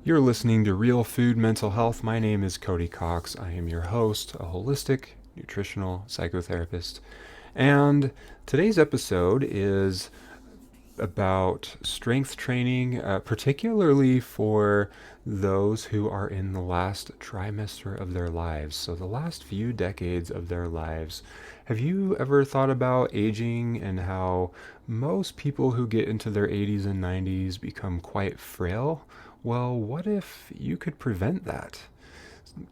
You're listening to Real Food Mental Health. My name is Cody Cox. I am your host, a holistic nutritional psychotherapist. And today's episode is about strength training, particularly for those who are in the last trimester of their lives. So, the last few decades of their lives. Have you ever thought about aging and how most people who get into their 80s and 90s become quite frail? Well, what if you could prevent that?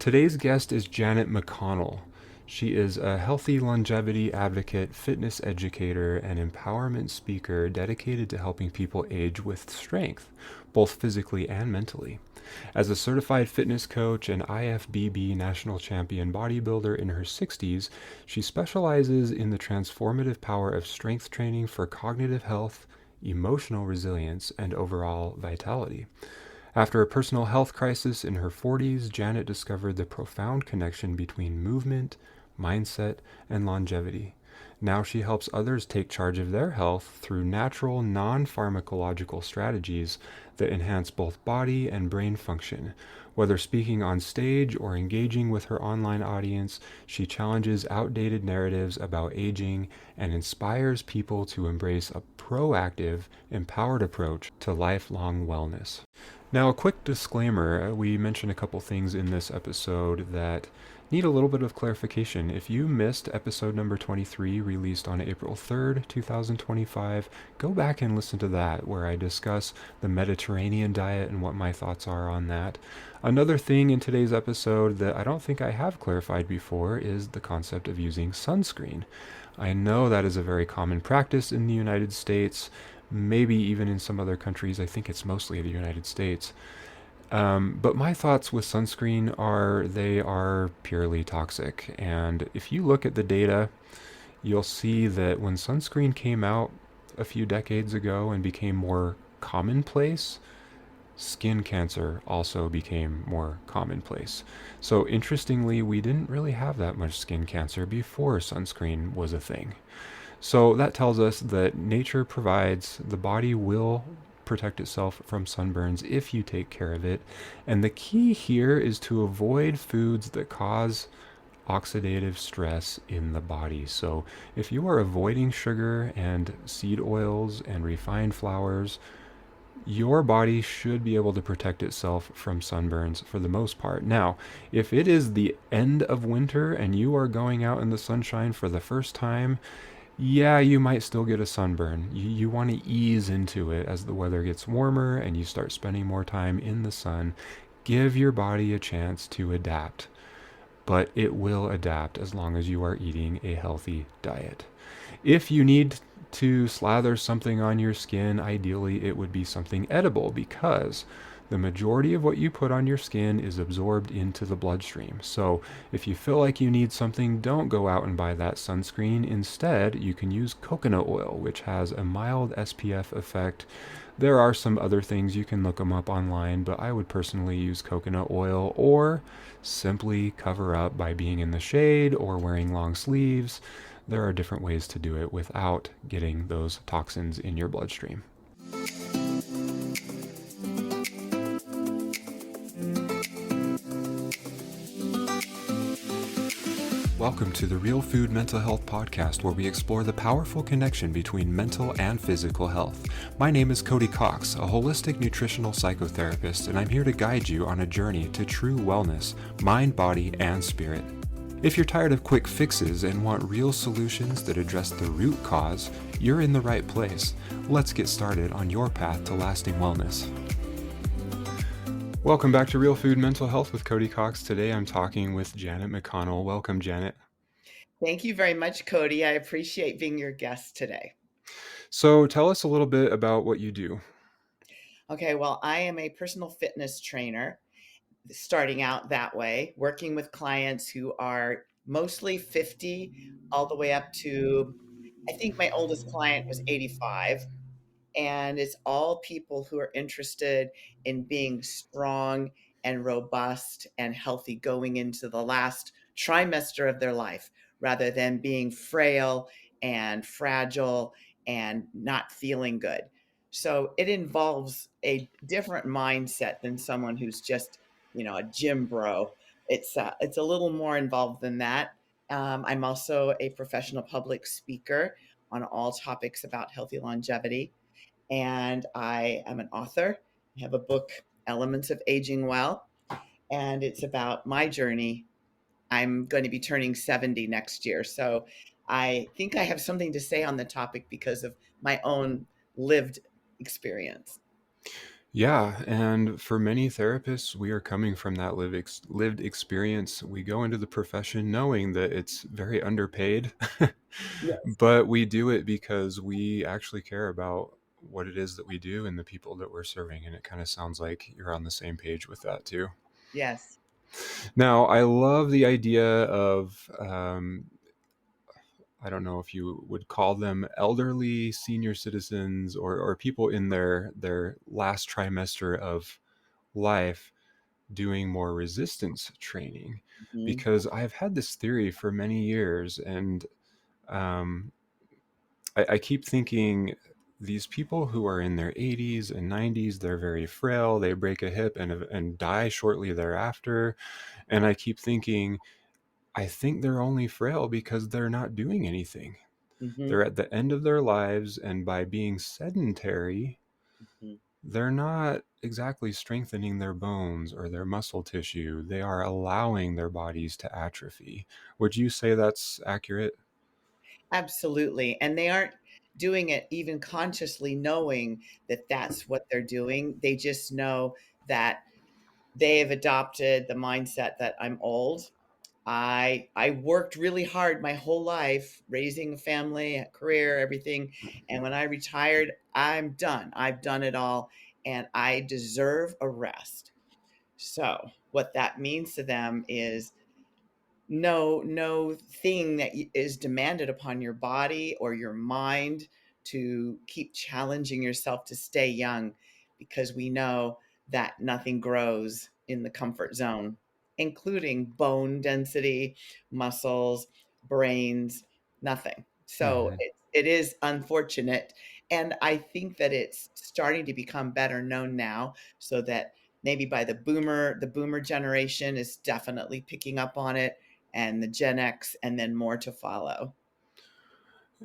Today's guest is Janet McConnell. She is a healthy longevity advocate, fitness educator, and empowerment speaker dedicated to helping people age with strength, both physically and mentally. As a certified fitness coach and IFBB national champion bodybuilder in her 60s, she specializes in the transformative power of strength training for cognitive health, emotional resilience, and overall vitality. After a personal health crisis in her 40s, Janet discovered the profound connection between movement, mindset, and longevity. Now she helps others take charge of their health through natural, non pharmacological strategies that enhance both body and brain function. Whether speaking on stage or engaging with her online audience, she challenges outdated narratives about aging and inspires people to embrace a proactive, empowered approach to lifelong wellness. Now, a quick disclaimer, we mentioned a couple things in this episode that need a little bit of clarification. If you missed episode number 23, released on April 3rd, 2025, go back and listen to that, where I discuss the Mediterranean diet and what my thoughts are on that. Another thing in today's episode that I don't think I have clarified before is the concept of using sunscreen. I know that is a very common practice in the United States, maybe even in some other countries. I think it's mostly the United States. But my thoughts with sunscreen are they are purely toxic. And if you look at the data, you'll see that when sunscreen came out a few decades ago and became more commonplace, skin cancer also became more commonplace. So interestingly, we didn't really have that much skin cancer before sunscreen was a thing. So that tells us that nature provides, the body will protect itself from sunburns if you take care of it. And the key here is to avoid foods that cause oxidative stress in the body. So if you are avoiding sugar and seed oils and refined flours, your body should be able to protect itself from sunburns for the most part. Now, if it is the end of winter and you are going out in the sunshine for the first time, yeah, you might still get a sunburn. You want to ease into it as the weather gets warmer and you start spending more time in the sun. Give your body a chance to adapt, but it will adapt as long as you are eating a healthy diet. If you need to slather something on your skin, ideally it would be something edible, because the majority of what you put on your skin is absorbed into the bloodstream. So if you feel like you need something, don't go out and buy that sunscreen. Instead, you can use coconut oil, which has a mild SPF effect. There are some other things, you can look them up online, but I would personally use coconut oil, or simply cover up by being in the shade or wearing long sleeves. There are different ways to do it without getting those toxins in your bloodstream. Welcome to the Real Food Mental Health Podcast, where we explore the powerful connection between mental and physical health. My name is Cody Cox, a holistic nutritional psychotherapist, and I'm here to guide you on a journey to true wellness, mind, body, and spirit. If you're tired of quick fixes and want real solutions that address the root cause, you're in the right place. Let's get started on your path to lasting wellness. Welcome back to Real Food Mental Health with Cody Cox. Today I'm talking with Janet McConnell. Welcome, Janet. Thank you very much, Cody. I appreciate being your guest today. So tell us a little bit about what you do. Okay, well, I am a personal fitness trainer, starting out that way, working with clients who are mostly 50 all the way up to, I think my oldest client was 85. And it's all people who are interested in being strong and robust and healthy going into the last trimester of their life, rather than being frail and fragile and not feeling good. So it involves a different mindset than someone who's just, a gym bro. It's a little more involved than that. I'm also a professional public speaker on all topics about healthy longevity, and I am an author. I have a book, Elements of Aging Well, and it's about my journey. I'm going to be turning 70 next year. So I think I have something to say on the topic because of my own lived experience. Yeah, and for many therapists, we are coming from that lived experience. We go into the profession knowing that it's very underpaid, Yes. but we do it because we actually care about what it is that we do and the people that we're serving. And it kind of sounds like you're on the same page with that too. Yes. Now, I love the idea of I don't know if you would call them elderly senior citizens or people in their last trimester of life doing more resistance training, Mhm. because I've had this theory for many years, and um, I keep thinking these people who are in their 80s and 90s, they're very frail, they break a hip and die shortly thereafter, and I keep thinking I think they're only frail because they're not doing anything. Mhm. They're at the end of their lives, and by being sedentary, Mhm. they're not exactly strengthening their bones or their muscle tissue. They are allowing their bodies to atrophy. Would you say that's accurate? Absolutely. And they aren't doing it even consciously knowing that that's what they're doing. They just know that they have adopted the mindset that I'm old. I worked really hard my whole life, raising a family, a career, everything. And when I retired, I'm done. I've done it all, and I deserve a rest. So, what that means to them is no thing that is demanded upon your body or your mind to keep challenging yourself to stay young, because we know that nothing grows in the comfort zone, including bone density, muscles, brains, nothing. So Hmm. it is unfortunate, and I think that it's starting to become better known now, so that maybe by the boomer generation is definitely picking up on it, and the Gen X, and then more to follow.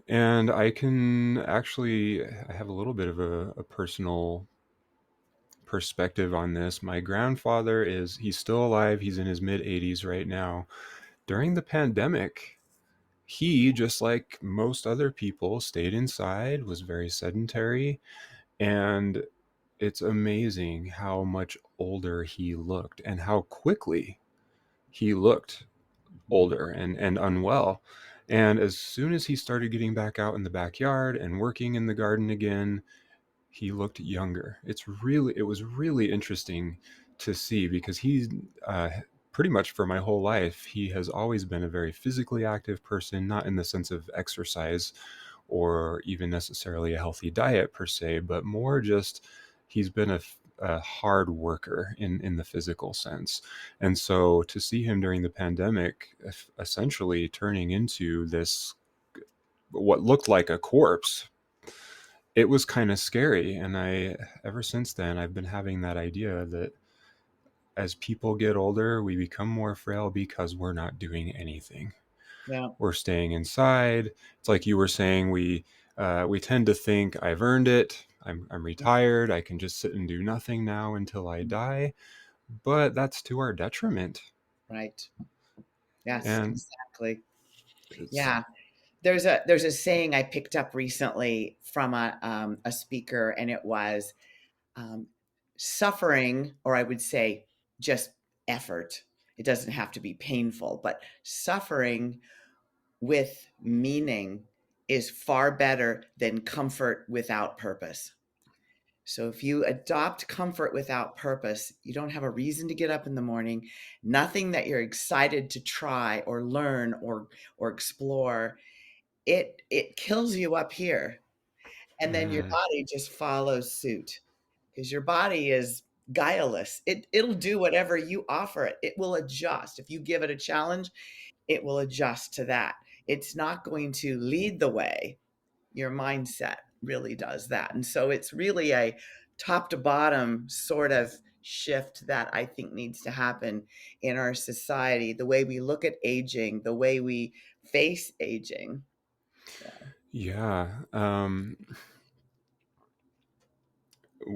And I can actually, I have a little bit of a personal perspective on this. My grandfather he's still alive. He's in his mid 80s right now. During the pandemic, he, just like most other people, stayed inside, was very sedentary, and it's amazing how much older he looked and how quickly he looked Mhm. older and unwell. And as soon as he started getting back out in the backyard and working in the garden again, he looked younger. It was really interesting to see, because he's pretty much for my whole life, he has always been a very physically active person, not in the sense of exercise or even necessarily a healthy diet per se, but more just he's been a hard worker in the physical sense. And so to see him during the pandemic essentially turning into this, what looked like a corpse, it was kind of scary. And ever since then, I've been having that idea that as people get older, we become more frail because we're not doing anything. Yeah. We're staying inside. It's like you were saying, we tend to think I've earned it. I'm retired. I can just sit and do nothing now until I die. But that's to our detriment. Right. Yes, And exactly. it's Yeah. There's a saying I picked up recently from a speaker, and it was, um, suffering, or I would say just effort. It doesn't have to be painful, but suffering with meaning is far better than comfort without purpose. So if you adopt comfort without purpose, you don't have a reason to get up in the morning, nothing that you're excited to try or learn or explore, it kills you up here. And then your mm, body just follows suit, because your body is guileless. It'll do whatever you offer it. It will adjust. If you give it a challenge, it will adjust to that. It's not going to lead the way, your mindset. really does that. And so it's really a top to bottom sort of shift that I think needs to happen in our society, the way we look at aging, the way we face aging. Yeah. Yeah.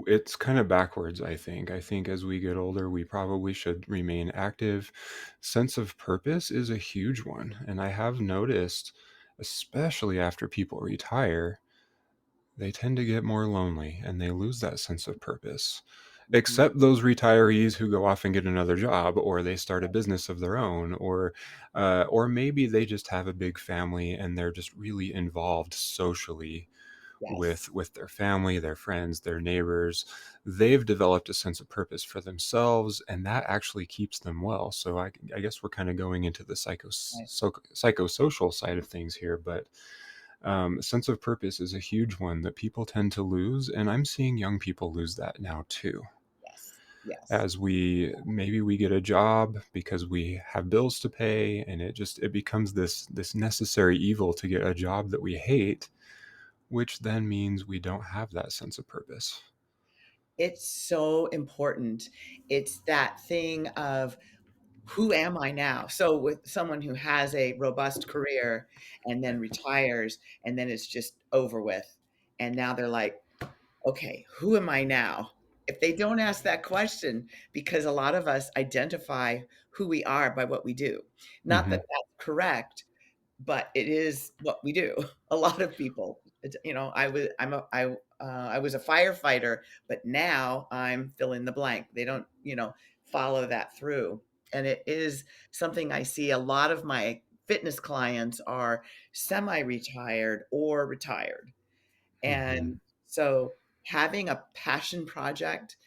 It's kind of backwards, I think. I think as we get older, we probably should remain active. Sense of purpose is a huge one. And I have noticed, especially after people retire, they tend to get more lonely and they lose that sense of purpose. Mhm. Except those retirees who go off and get another job, or they start a business of their own, or maybe they just have a big family and they're just really involved socially Yes. with their family, their friends, their neighbors. They've developed a sense of purpose for themselves, and that actually keeps them well. So I guess we're kind of going into the Right. psychosocial side of things here, but sense of purpose is a huge one that people tend to lose, and I'm seeing young people lose that now too. Yes. Yes. As we get a job because we have bills to pay, and it becomes this necessary evil to get a job that we hate, which then means we don't have that sense of purpose. It's so important. It's that thing of who am I now? So with someone who has a robust career and then retires and then it's just over with. And now they're like, okay, who am I now? If they don't ask that question, because a lot of us identify who we are by what we do. Not that Hmm. that's correct, but it is what we do. A lot of people, I was a firefighter, but now I'm fill in the blank. They don't, follow that through. And it is something I see a lot of my fitness clients are semi-retired or retired. Hmm. And so having a passion project,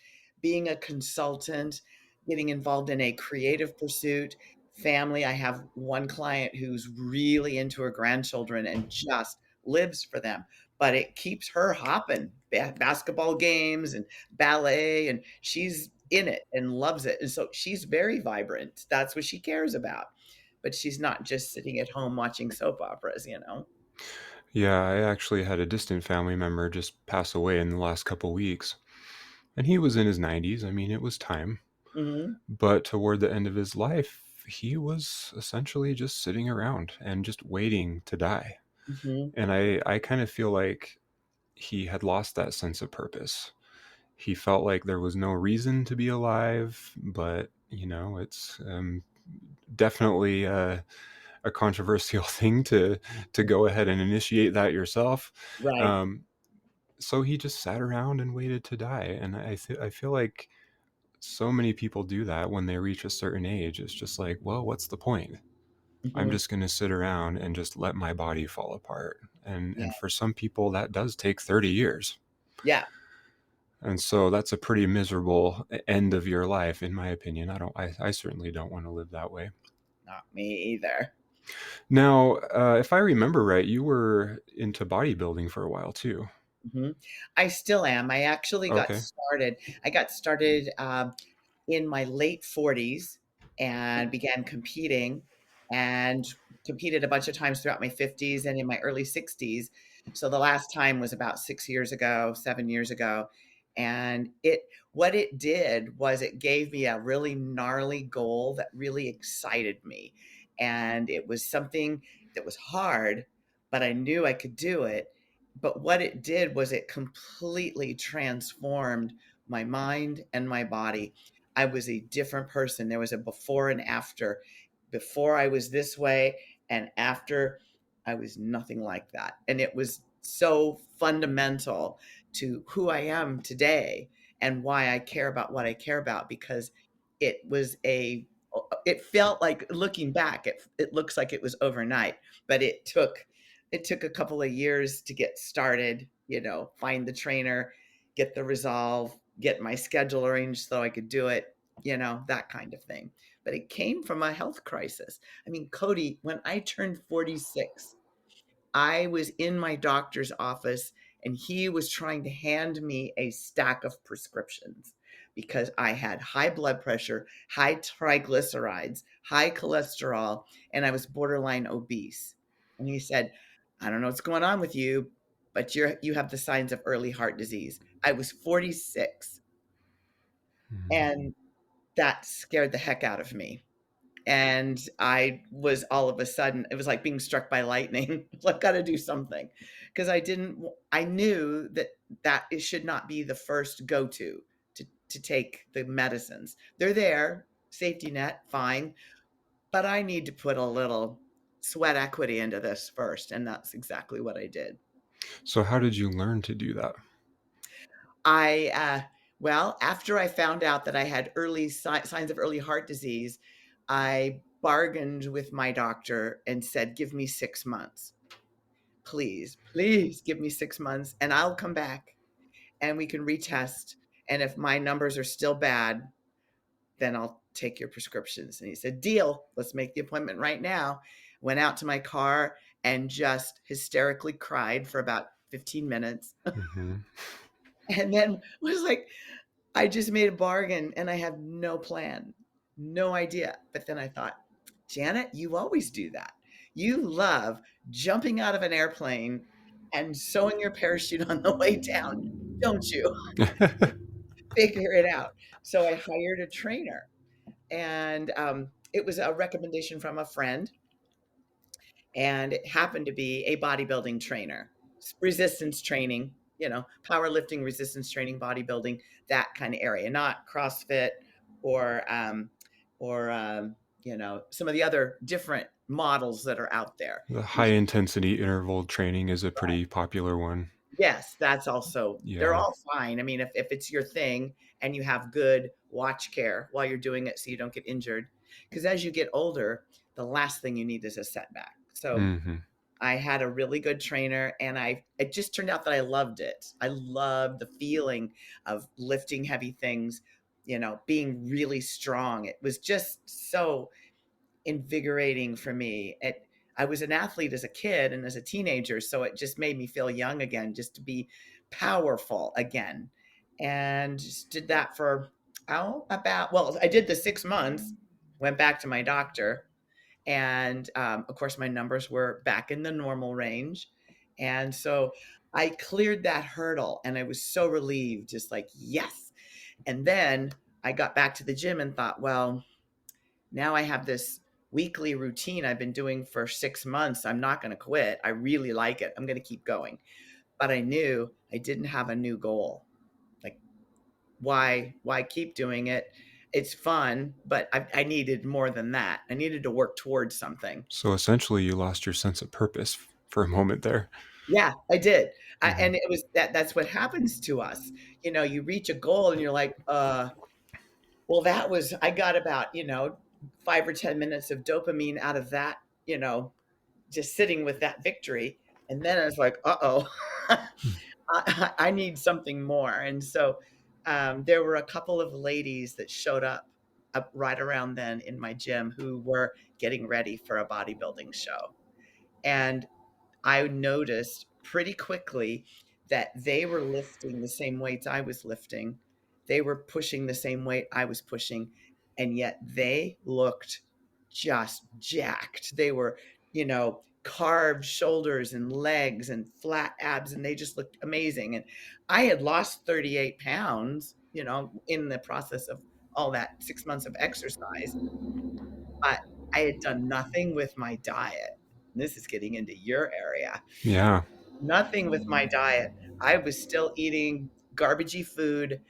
being a consultant, getting involved in a creative pursuit, family. I have one client who's really into her grandchildren and just lives for them, but it keeps her hopping basketball games and ballet, and she's in it and loves it. And so she's very vibrant. That's what she cares about. But she's not just sitting at home watching soap operas. Yeah, I actually had a distant family member just pass away in the last couple weeks, and he was in his 90s. I mean, it was time. Hmm. But toward the end of his life, he was essentially just sitting around and just waiting to die. Hmm. And I kind of feel like he had lost that sense of purpose. He felt like there was no reason to be alive, but it's definitely a controversial thing to go ahead and initiate that yourself. Right. Um, so he just sat around and waited to die, and I feel like so many people do that when they reach a certain age. It's just like, well, what's the point? I'm Hmm. just going to sit around and just let my body fall apart. And Yeah. for some people, that does take 30 years. Yeah. And so that's a pretty miserable end of your life, in my opinion. I certainly don't want to live that way. Not me either. Now, if I remember right, you were into bodybuilding for a while too. Mhm. I still am. Okay. I got started, in my late 40s and began competing and competed a bunch of times throughout my 50s and in my early 60s. So the last time was about 6 years ago, 7 years ago, and it what it did was it gave me a really gnarly goal that really excited me, and it was something that was hard, but I knew I could do it. But what it did was it completely transformed my mind and my body. I was a different person. There was a before and after. Before I was this way, and after I was nothing like that. And it was so fundamental to who I am today and why I care about what I care about, because it was it felt like, looking back, it looks like it was overnight, but it took a couple of years to get started, find the trainer, get the resolve, get my schedule arranged so I could do it, that kind of thing. But it came from a health crisis. I mean, Cody, when I turned 46, I was in my doctor's office and he was trying to hand me a stack of prescriptions because I had high blood pressure, high triglycerides, high cholesterol, and I was borderline obese. And he said, I don't know what's going on with you, but you have the signs of early heart disease. I was 46, Mhm. and that scared the heck out of me. And I was all of a sudden, it was like being struck by lightning. I've got to do something because I knew that it should not be the first to take the medicines. They're there, safety net, fine, but I need to put a little sweat equity into this first. And that's exactly what I did. So how did you learn to do that? I, well, after I found out that I had signs of early heart disease, I bargained with my doctor and said, give me 6 months. Please give me 6 months and I'll come back and we can retest. And if my numbers are still bad, then I'll take your prescriptions. And he said, deal, let's make the appointment right now. Went out to my car and just hysterically cried for about 15 minutes. Hmm. And then was like, I just made a bargain and I have no plan, no idea. But then I thought, Janet, you always do that. You love jumping out of an airplane and sewing your parachute on the way down, don't you? Figure it out. So I hired a trainer, and it was a recommendation from a friend, and it happened to be a bodybuilding trainer, resistance training, powerlifting, resistance training, bodybuilding, that kind of area, not CrossFit or some of the other different models that are out there. The high intensity interval training is a pretty popular one. Yes, that's also, they're Yeah. all fine. I mean, if it's your thing and you have good watch care while you're doing it so you don't get injured, because as you get older, the last thing you need is a setback. So Hmm. I had a really good trainer and it just turned out that I loved it. I loved the feeling of lifting heavy things, being really strong. It was just so invigorating for me. I was an athlete as a kid and as a teenager, so it just made me feel young again, just to be powerful again. And just did that for, well, I did the 6 months, went back to my doctor, and of course, my numbers were back in the normal range. And so I cleared that hurdle and I was so relieved, just like, yes. And then I got back to the gym and thought, well, now I have this weekly routine I've been doing for 6 months. I'm not going to quit. I really like it. I'm going to keep going. But I knew I didn't have a new goal. Like, why keep doing it? It's fun, but I needed more than that. I needed to work towards something. So essentially, you lost your sense of purpose for a moment there. Yeah, I did. Hmm. And it was that's what happens to us. You reach a goal and you're like, well, I got about, 5 or 10 minutes of dopamine out of that, just sitting with that victory. And then I was like, uh-oh, I need something more. And so there were a couple of ladies that showed up right around then in my gym who were getting ready for a bodybuilding show. And I noticed pretty quickly that they were lifting the same weights I was lifting. They were pushing the same weight I was pushing, and yet they looked just jacked. They were, carved shoulders and legs and flat abs, and they just looked amazing. And I had lost 38 pounds, in the process of all that 6 months of exercise, but I had done nothing with my diet. This is getting into your area. Yeah. Nothing with my diet. I was still eating garbagey food,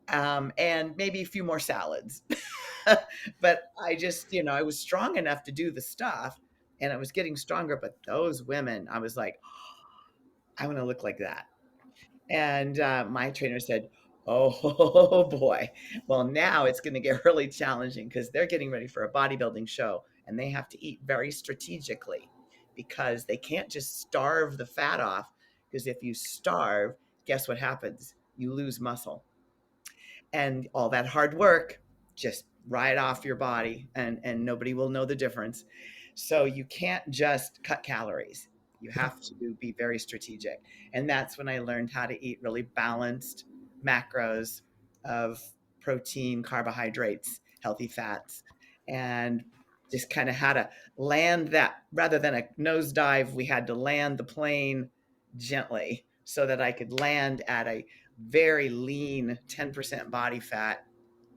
and maybe a few more salads. But I just, I was strong enough to do the stuff and I was getting stronger. But those women, I was like, I want to look like that. And my trainer said, oh boy, well, now it's going to get really challenging because they're getting ready for a bodybuilding show and they have to eat very strategically because they can't just starve the fat off. Because if you starve, guess what happens? You lose muscle, and all that hard work just right off your body, and nobody will know the difference. So you can't just cut calories. You have to be very strategic. And that's when I learned how to eat really balanced macros of protein, carbohydrates, healthy fats, and just kind of how to land that rather than a nosedive. We had to land the plane gently so that I could land at a very lean 10% body fat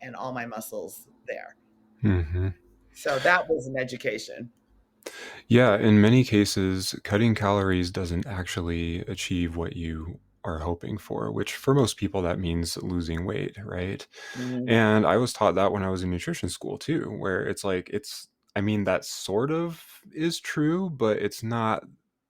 and all my muscles there. Hmm. So that was an education. Yeah, in many cases, cutting calories doesn't actually achieve what you are hoping for, which for most people that means losing weight, right? Mhm. And I was taught that when I was in nutrition school too, where it's like I mean that sort of is true, but it's not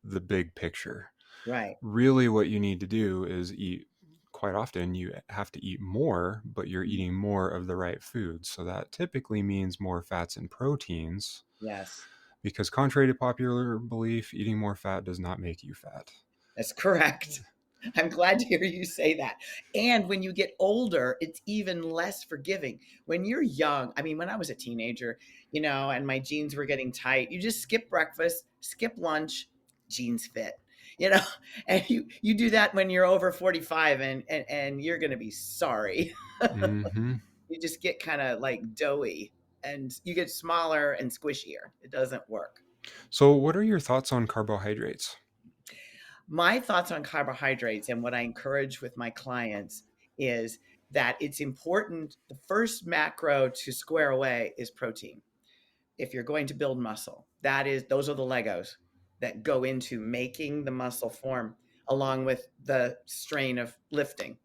the big picture. Right. Really what you need to do is eat quite often you have to eat more, but you're Mhm. eating more of the right foods. So that typically means more fats and proteins Yes. because contrary to popular belief, eating more fat does not make you fat. That's correct. I'm glad to hear you say that. And when you get older, it's even less forgiving. When you're young, I mean, when I was a teenager, and my jeans were getting tight, you just skip breakfast, skip lunch, jeans fit, you know, and you do that when you're over 45 and you're going to be sorry. Hmm. You just get kind of like doughy and you get smaller and squishier. It doesn't work. So, what are your thoughts on carbohydrates? My thoughts on carbohydrates and what I encourage with my clients is that it's important. The first macro to square away is protein. If you're going to build muscle, those are the Legos that go into making the muscle form along with the strain of lifting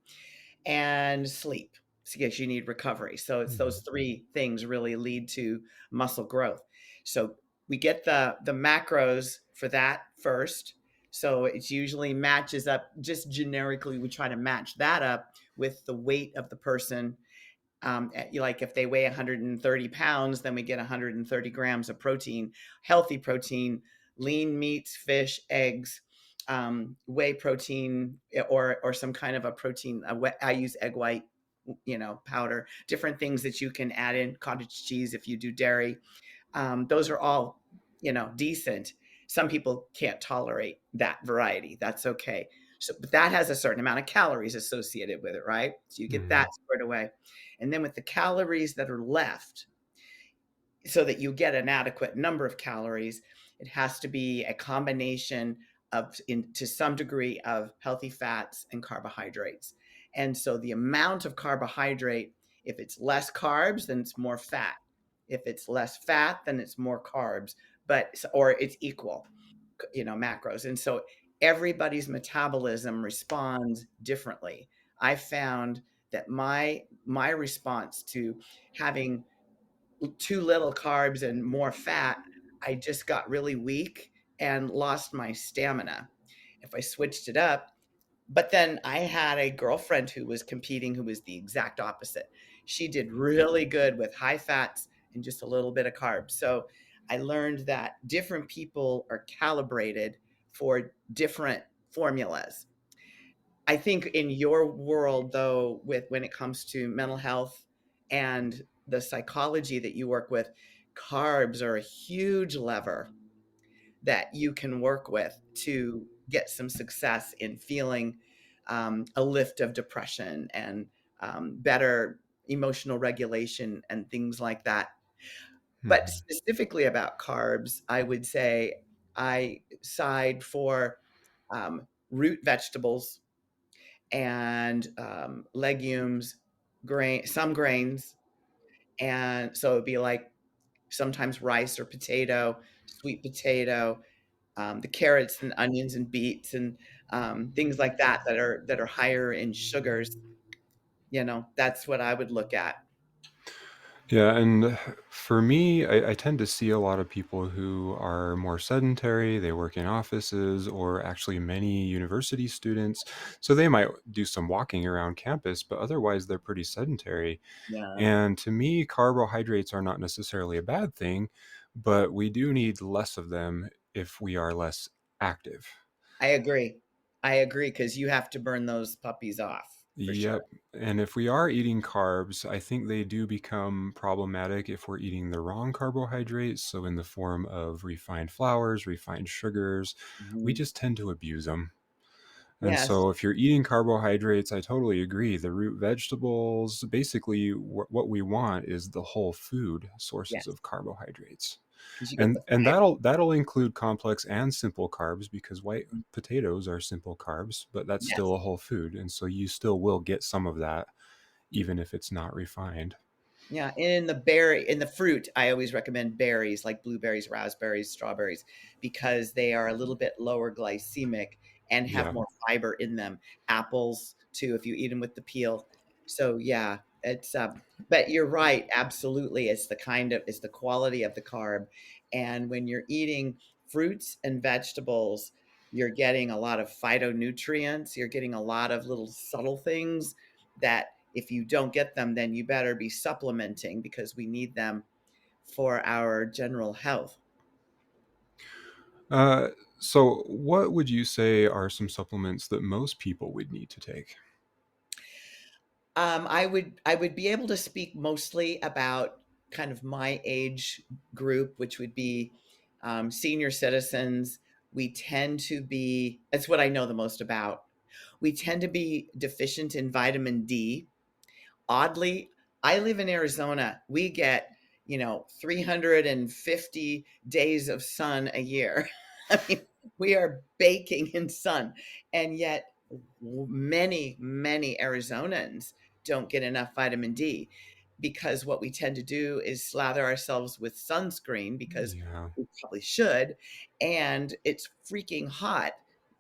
and sleep. So yes, you need recovery. So it's those Mhm. three things really lead to muscle growth. So we get the macros for that first. So it usually matches up just generically. We try to match that up with the weight of the person. Like if they weigh 130 pounds, then we get 130 grams of protein, healthy protein, lean meats, fish, eggs, whey protein, or some kind of a protein. I use egg white, powder, different things that you can add in, cottage cheese if you do dairy. Those are all, decent. Some people can't tolerate that variety. That's okay. So, but that has a certain amount of calories associated with it, right? So you get that Mhm. squared away. And then with the calories that are left, so that you get an adequate number of calories, it has to be a combination to some degree of healthy fats and carbohydrates. And so the amount of carbohydrate, if it's less carbs, then it's more fat. If it's less fat, then it's more carbs, or it's equal, macros. And so everybody's metabolism responds differently. I found that my response to having too little carbs and more fat, I just got really weak and lost my stamina. If I switched it up, but then I had a girlfriend who was competing who was the exact opposite. She did really good with high fats and just a little bit of carbs. So I learned that different people are calibrated for different formulas. I think in your world, though, with when it comes to mental health and the psychology that you work with, carbs are a huge lever that you can work with to get some success in feeling a lift of depression and better emotional regulation and things like that. But Mhm. specifically about carbs, I would say I side for root vegetables and legumes, some grains. And so it'd be like sometimes rice or potato, sweet potato, the carrots and onions and beets and things like that are higher in sugars. That's what I would look at. Yeah, and for me, I tend to see a lot of people who are more sedentary. They work in offices or actually many university students. So they might do some walking around campus, but otherwise they're pretty sedentary. Yeah, And to me, carbohydrates are not necessarily a bad thing, but we do need less of them if we are less active. I agree. I agree because you have to burn those puppies off for sure. Yep. And if we are eating carbs, I think they do become problematic if we're eating the wrong carbohydrates. So, in the form of refined flours, refined sugars, we Mhm. just tend to abuse them. And Yes. so if you're eating carbohydrates, I totally agree. The root vegetables, basically what we want is the whole food sources Yes. of carbohydrates. Because you get the And fiber. that'll include complex and simple carbs because white potatoes are simple carbs, but that's still Yes. a whole food. And so you still will get some of that even if it's not refined. Yeah, in the fruit, I always recommend berries like blueberries, raspberries, strawberries, because they are a little bit lower glycemic and have Yeah. more fiber in them. Apples too, if you eat them with the peel. So yeah, but you're right, absolutely. It's the quality of the carb. And when you're eating fruits and vegetables, you're getting a lot of phytonutrients, you're getting a lot of little subtle things that if you don't get them, then you better be supplementing because we need them for our general health. Uh, so what would you say are some supplements that most people would need to take? I would be able to speak mostly about kind of my age group, which would be senior citizens. We tend to be, that's what I know the most about. We tend to be deficient in vitamin D. Oddly, I live in Arizona. We get, 350 days of sun a year. I mean, we are baking in sun. And yet, many Arizonans don't get enough vitamin D because what we tend to do is slather ourselves with sunscreen because Yeah. we probably should. And it's freaking hot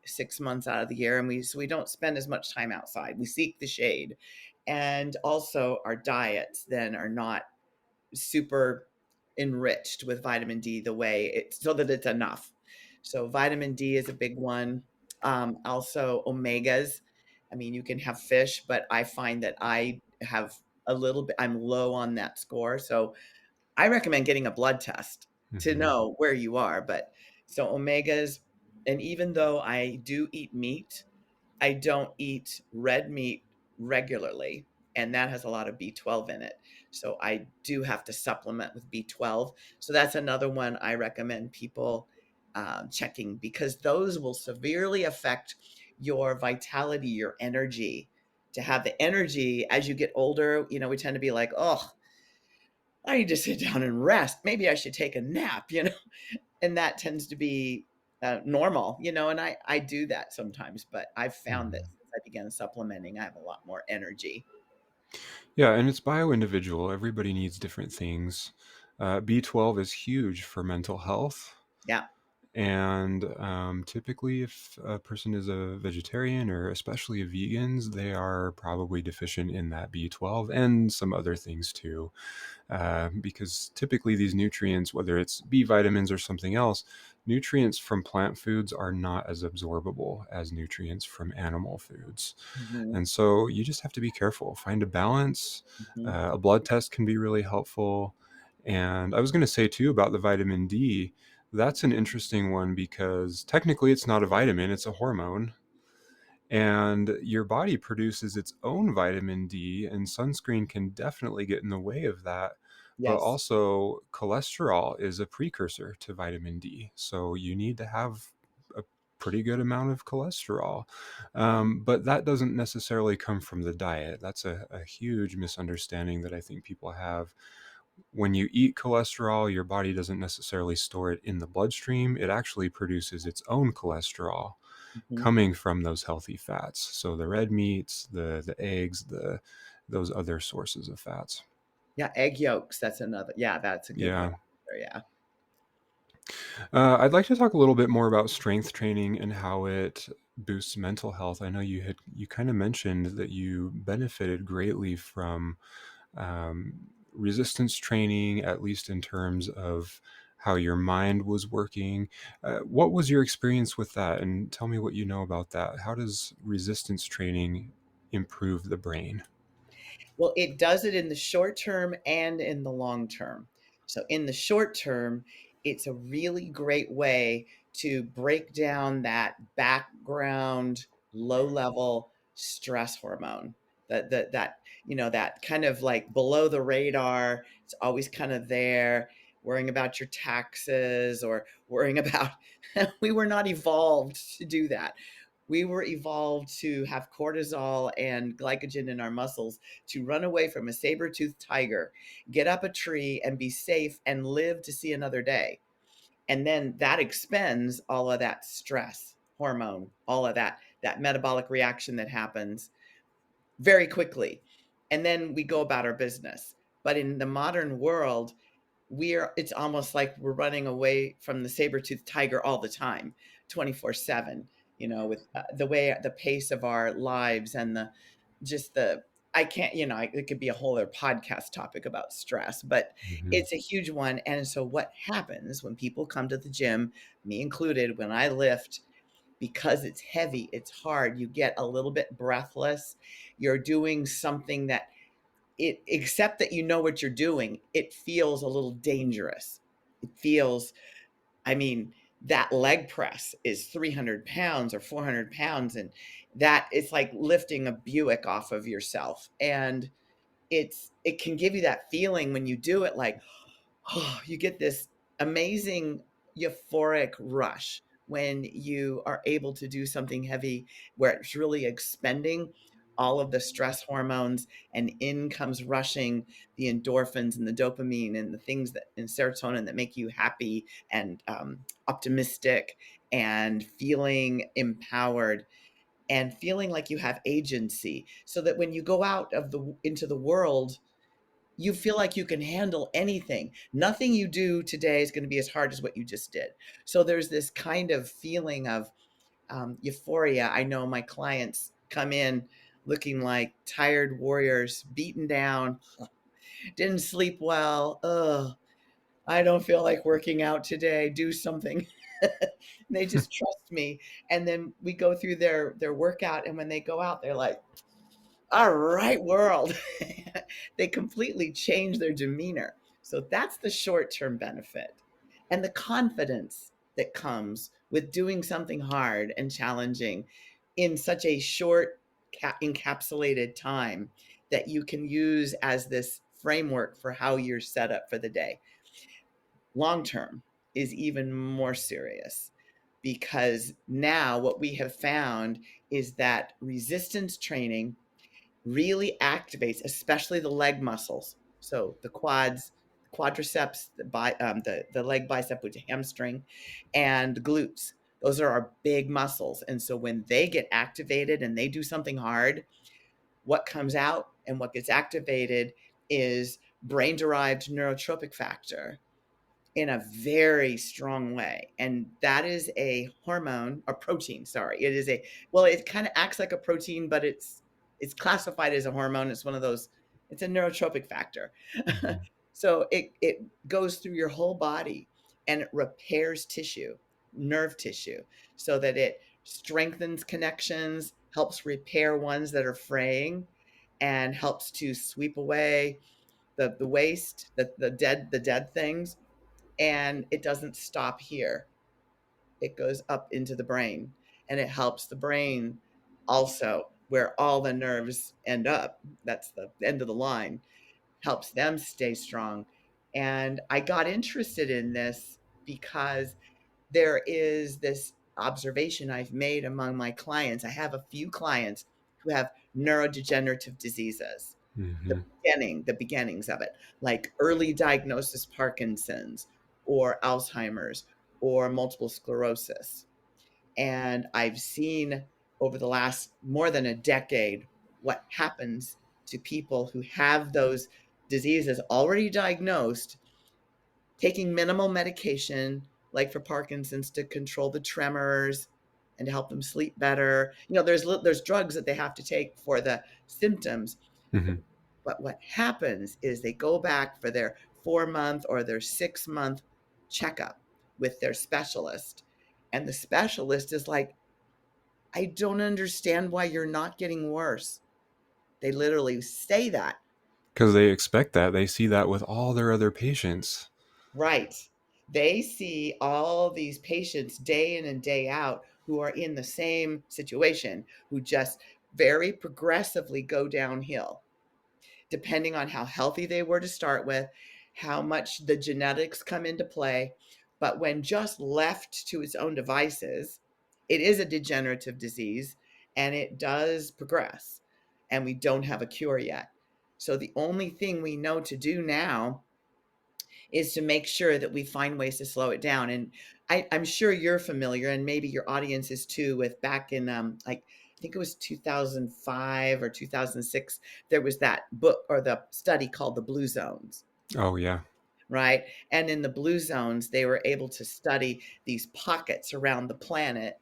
6 months out of the year. And we don't spend as much time outside. We seek the shade, and also our diets then are not super enriched with vitamin D the way so that it's enough. So vitamin D is a big one. Also omegas. I mean, you can have fish, but I find that I have a little bit, I'm low on that score. So I recommend getting a blood test to Hmm. know where you are. But so omegas, and even though I do eat meat, I don't eat red meat regularly, and that has a lot of B12 in it. So I do have to supplement with B12. So that's another one I recommend people checking because those will severely affect your vitality, your energy. To have the energy as you get older, we tend to be like, oh, I need to sit down and rest. Maybe I should take a nap, and that tends to be normal, and I do that sometimes, but I've found that Hmm. since I began supplementing, I have a lot more energy. Yeah, and it's bio-individual. Everybody needs different things. B12 is huge for mental health. Yeah. And typically, if a person is a vegetarian or especially a vegans, they are probably deficient in that B12 and some other things too. Because typically, these nutrients, whether it's B vitamins or something else, nutrients from plant foods are not as absorbable as nutrients from animal foods. Hmm. And so you just have to be careful, find a balance. Hmm. A blood test can be really helpful. And I was going to say too about the vitamin D, that's an interesting one because technically it's not a vitamin, it's a hormone. And your body produces its own vitamin D, and sunscreen can definitely get in the way of that. But Yes. also, cholesterol is a precursor to vitamin D. So you need to have a pretty good amount of cholesterol. But that doesn't necessarily come from the diet. That's a huge misunderstanding that I think people have. When you eat cholesterol, your body doesn't necessarily store it in the bloodstream. It actually produces its own cholesterol Hmm. coming from those healthy fats. So the red meats, the eggs, those other sources of fats. Yeah, egg yolks. That's another. Yeah, that's a good one. Yeah. Yeah. I'd like to talk a little bit more about strength training and how it boosts mental health. I know you kind of mentioned that you benefited greatly from resistance training, at least in terms of how your mind was working. What was your experience with that? And tell me what you know about that. How does resistance training improve the brain? Well, it does it in the short term and in the long term. So, in the short term, it's a really great way to break down that background low level stress hormone. That kind of like below the radar, it's always kind of there, worrying about your taxes or worrying about we were not evolved to do that. We were evolved to have cortisol and glycogen in our muscles to run away from a saber-toothed tiger, get up a tree and be safe and live to see another day. And then that expends all of that stress hormone, all of that metabolic reaction that happens very quickly. And then we go about our business. But in the modern world, it's almost like we're running away from the saber-toothed tiger all the time, 24/7, with the way the pace of our lives and the just the I can't, it could be a whole other podcast topic about stress, but Hmm. it's a huge one. And so what happens when people come to the gym, me included, when I lift, because it's heavy, it's hard, you get a little bit breathless. You're doing something that except that you know what you're doing, it feels a little dangerous. It feels, I mean, that leg press is 300 pounds or 400 pounds. And that it's like lifting a Buick off of yourself. And it can give you that feeling when you do it, like, oh, you get this amazing euphoric rush when you are able to do something heavy where it's really expending all of the stress hormones, and in comes rushing the endorphins and the dopamine and the things that and serotonin that make you happy and optimistic and feeling empowered and feeling like you have agency, so that when you go out of the into the world, you feel like you can handle anything. Nothing you do today is going to be as hard as what you just did. So there's this kind of feeling of euphoria. I know my clients come in looking like tired warriors, beaten down, didn't sleep well. Ugh, I don't feel like working out today. Do something. They just trust me. And then we go through their workout. And when they go out, they're like, all right, world. They completely change their demeanor. So that's the short term benefit. And the confidence that comes with doing something hard and challenging in such a short, encapsulated time that you can use as this framework for how you're set up for the day. Long term is even more serious, because now what we have found is that resistance training really activates, especially the leg muscles. So the quads, quadriceps, the leg bicep, which is hamstring, and the glutes. Those are our big muscles. And so when they get activated and they do something hard, what comes out and what gets activated is brain derived neurotropic factor in a very strong way. And that is a hormone, a protein, sorry. It is a, well, it kind of acts like a protein, but it's classified as a hormone. It's one of those, it's a neurotropic factor. Hmm. So it goes through your whole body and it repairs tissue, nerve tissue, so that it strengthens connections, helps repair ones that are fraying, and helps to sweep away the waste, the dead things. And it doesn't stop here. It goes up into the brain, and it helps the brain also, where all the nerves end up. That's the end of the line, helps them stay strong. And I got interested in this because there is this observation I've made among my clients. I have a few clients who have neurodegenerative diseases, Hmm. the beginnings of it, like early diagnosis Parkinson's or Alzheimer's or multiple sclerosis. And I've seen over the last more than a decade what happens to people who have those diseases already diagnosed, taking minimal medication, like for Parkinson's, to control the tremors and to help them sleep better. There's drugs that they have to take for the symptoms, Hmm. but what happens is they go back for their 4 month or their 6 month checkup with their specialist. And the specialist is like, I don't understand why you're not getting worse. They literally say that. Because they expect that. They see that with all their other patients. Right. They see all these patients day in and day out who are in the same situation, who just very progressively go downhill, depending on how healthy they were to start with, how much the genetics come into play. But when just left to its own devices, it is a degenerative disease and it does progress, and we don't have a cure yet. So the only thing we know to do now is to make sure that we find ways to slow it down. And I'm sure you're familiar, and maybe your audience is too, with back in like I think it was 2005 or 2006, there was that book or the study called the Blue Zones, Oh, yeah. right? And in the blue zones, they were able to study these pockets around the planet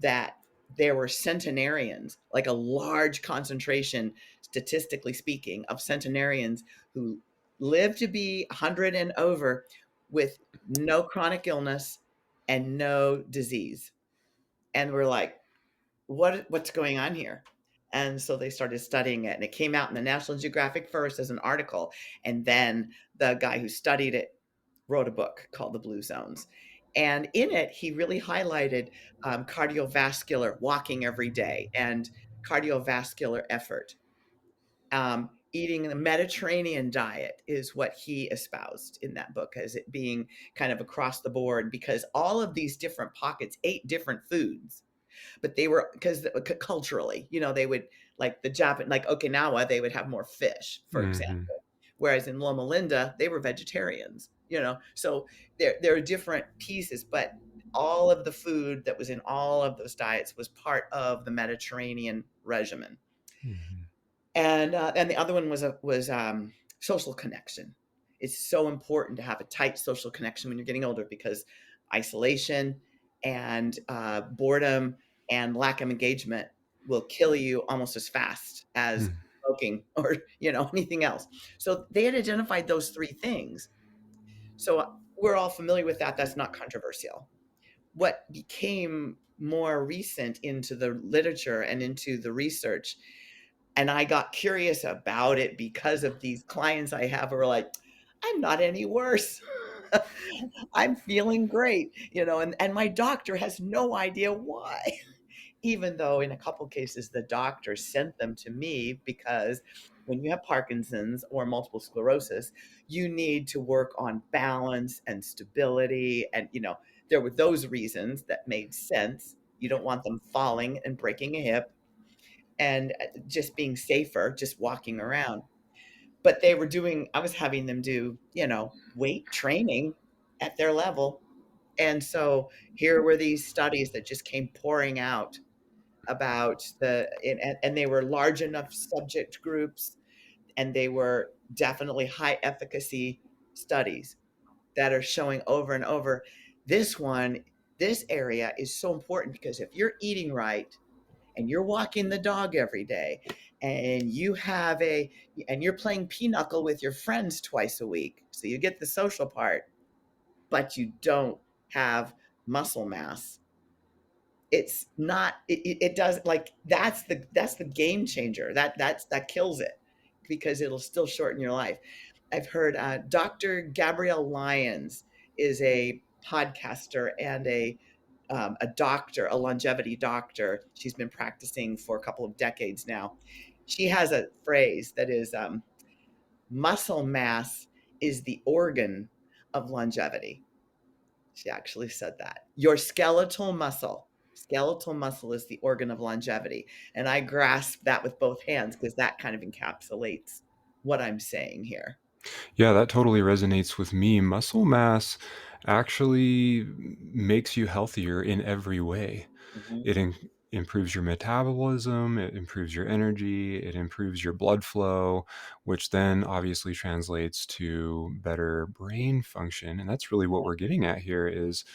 that there were centenarians, like a large concentration, statistically speaking, of centenarians who lived to be 100 and over with no chronic illness and no disease. And we're like, what's going on here? And so they started studying it, and it came out in the National Geographic first as an article, and then the guy who studied it wrote a book called The Blue Zones. And in it, he really highlighted cardiovascular walking every day and cardiovascular effort. Eating the Mediterranean diet is what he espoused in that book as it being kind of across the board, because all of these different pockets ate different foods, but they were because culturally, they would like the Japan, like Okinawa, they would have more fish, for Hmm. example, whereas in Loma Linda, they were vegetarians. So there are different pieces, but all of the food that was in all of those diets was part of the Mediterranean regimen. Hmm. And the other one was social connection. It's so important to have a tight social connection when you're getting older, because isolation and boredom and lack of engagement will kill you almost as fast as smoking or anything else. So they had identified those three things. So we're all familiar with that. That's not controversial. What became more recent into the literature and into the research, and I got curious about it because of these clients I have who are like, I'm not any worse. I'm feeling great, and my doctor has no idea why. Even though in a couple cases the doctor sent them to me, because when you have Parkinson's or multiple sclerosis, you need to work on balance and stability. And, there were those reasons that made sense. You don't want them falling and breaking a hip, and just being safer, just walking around. But I was having them do, weight training at their level. And so here were these studies that just came pouring out about and they were large enough subject groups, and they were definitely high efficacy studies that are showing over and over. This one, this area is so important, because if you're eating right and you're walking the dog every day, and you're playing pinochle with your friends twice a week, so you get the social part, but you don't have muscle mass, it's not it does, like, that's the game changer, that kills it, because it'll still shorten your life. I've heard Dr. Gabrielle Lyons is a podcaster and a doctor, a longevity doctor. She's been practicing for a couple of decades now. She has a phrase that is, muscle mass is the organ of longevity. She actually said that. Your skeletal muscle is the organ of longevity. And I grasp that with both hands, because that kind of encapsulates what I'm saying here. Yeah, that totally resonates with me. Muscle mass actually makes you healthier in every way. Mhm. It improves your metabolism, it improves your energy, it improves your blood flow, which then obviously translates to better brain function. And that's really what we're getting at here is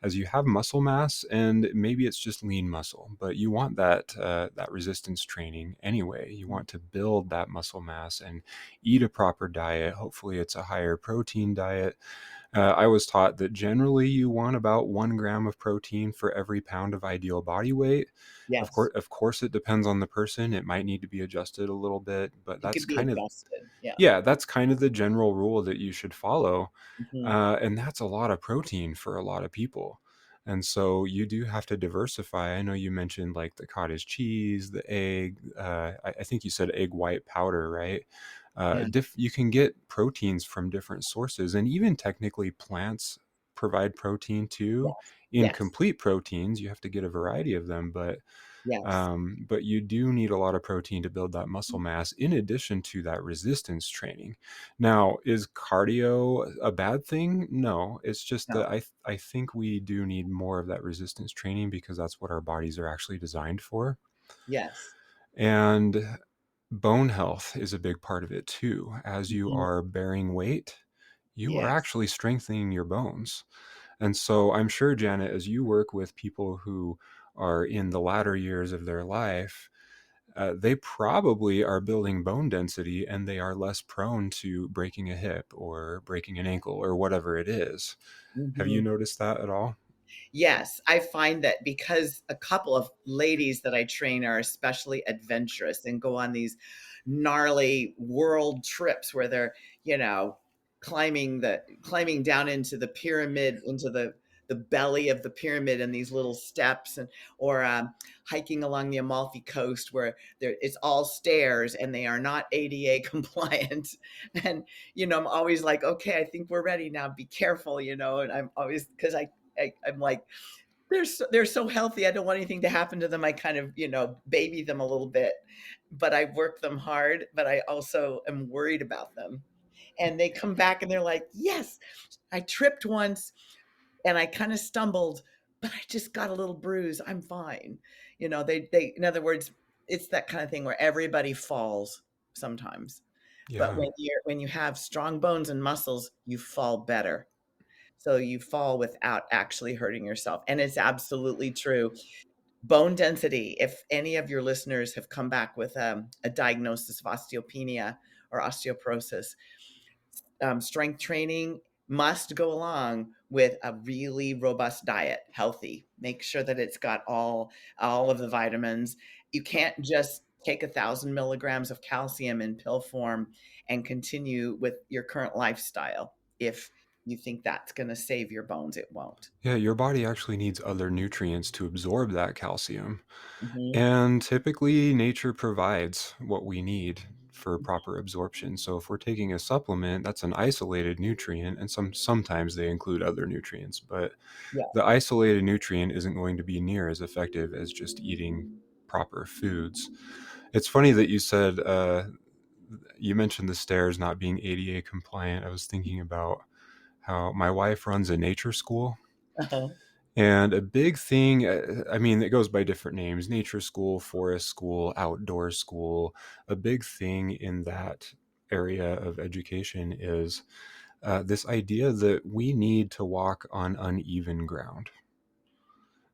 as you have muscle mass, and maybe it's just lean muscle, but you want that resistance training anyway. You want to build that muscle mass and eat a proper diet. Hopefully, it's a higher protein diet. I was taught that generally you want about 1 gram of protein for every pound of ideal body weight. Yes, Of course, it depends on the person. It might need to be adjusted a little bit, but it could be adjusted. Yeah. that's kind of the general rule that you should follow. Mhm. And that's a lot of protein for a lot of people. And so you do have to diversify. I know you mentioned like the cottage cheese, the egg. I think you said egg white powder, right? Yeah. You can get proteins from different sources, and even technically plants provide protein too. Yes. Yes. Incomplete proteins, you have to get a variety of them, Yes. but you do need a lot of protein to build that muscle mass in addition to that resistance training. Now, is cardio a bad thing? No, it's just that No. I think we do need more of that resistance training because that's what our bodies are actually designed for. Yes. And bone health is a big part of it too. As you Mhm. are bearing weight, you are Yes. actually strengthening your bones. And so I'm sure, Janet, as you work with people who are in the latter years of their life, they probably are building bone density and they are less prone to breaking a hip or breaking an ankle or whatever it is. Have you Mhm. noticed that at all? Yes, I find that because a couple of ladies that I train are especially adventurous and go on these gnarly world trips where they're, you know, climbing down into the pyramid, into the belly of the pyramid and these little steps and or hiking along the Amalfi Coast where there it's all stairs and they are not ADA compliant. And I'm always like, okay, I think we're ready now. Be careful, and I'm always because I'm like, they're so healthy. I don't want anything to happen to them. I kind of, baby them a little bit, but I work them hard, but I also am worried about them. And they come back and they're like, "Yes, I tripped once and I kind of stumbled, but I just got a little bruise. I'm fine." They in other words, it's that kind of thing where everybody falls sometimes. But Yeah. when you have strong bones and muscles, you fall better. So you fall without actually hurting yourself. And it's absolutely true. Bone density, if any of your listeners have come back with a diagnosis of osteopenia or osteoporosis, strength training must go along with a really robust diet, healthy. Make sure that it's got all of the vitamins. You can't just take 1,000 milligrams of calcium in pill form and continue with your current lifestyle. If you think that's going to save your bones, it won't. Yeah, your body actually needs other nutrients to absorb that calcium. Hmm. And typically, nature provides what we need for proper absorption. So if we're taking a supplement, that's an isolated nutrient, and sometimes they include other nutrients, but Yeah. the isolated nutrient isn't going to be near as effective as just eating proper foods. It's funny that you said you mentioned the stairs not being ADA compliant. I was thinking about how my wife runs a nature school. Uh-huh. And a big thing, I mean, it goes by different names: nature school, forest school, outdoor school. A big thing in that area of education is this idea that we need to walk on uneven ground.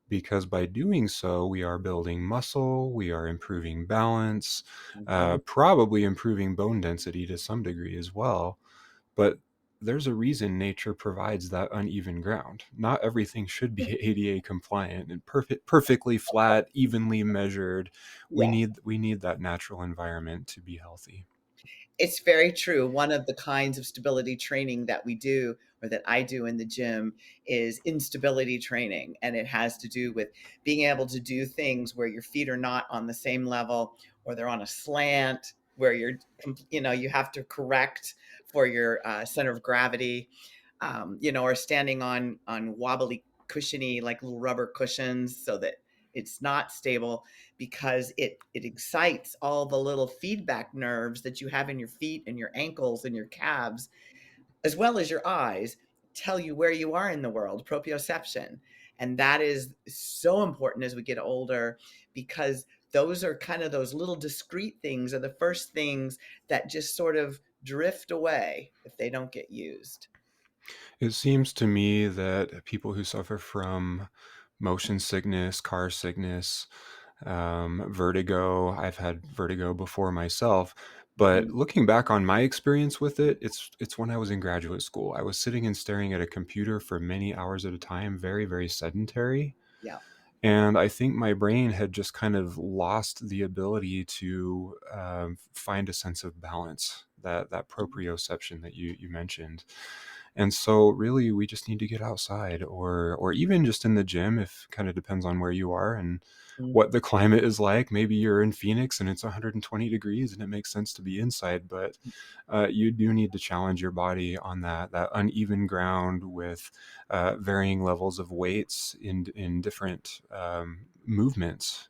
Because by doing so, we are building muscle, we are improving balance, Mhm. probably improving bone density to some degree as well. But there's a reason nature provides that uneven ground. Not everything should be ADA compliant and perfectly flat, evenly measured. We Yeah. need we need that natural environment to be healthy. It's very true. One of the kinds of stability training that we do or that I do in the gym is instability training. And it has to do with being able to do things where your feet are not on the same level or they're on a slant, where you have to correct for your center of gravity, or standing on wobbly, cushiony, like little rubber cushions so that it's not stable because it excites all the little feedback nerves that you have in your feet and your ankles and your calves, as well as your eyes, tell you where you are in the world, proprioception. And that is so important as we get older because those are kind of those little discrete things are the first things that just sort of drift away if they don't get used. It seems to me that people who suffer from motion sickness, car sickness, vertigo. I've had vertigo before myself, but Mhm. looking back on my experience with it, it's when I was in graduate school. I was sitting and staring at a computer for many hours at a time, very, very sedentary. Yeah. And I think my brain had just kind of lost the ability to find a sense of balance, that proprioception that you mentioned. And so really we just need to get outside, or even just in the gym, if kind of depends on where you are and Mm, what the climate is like. Maybe you're in Phoenix and it's 120 degrees and it makes sense to be inside, but you do need to challenge your body on that uneven ground with varying levels of weights in different movements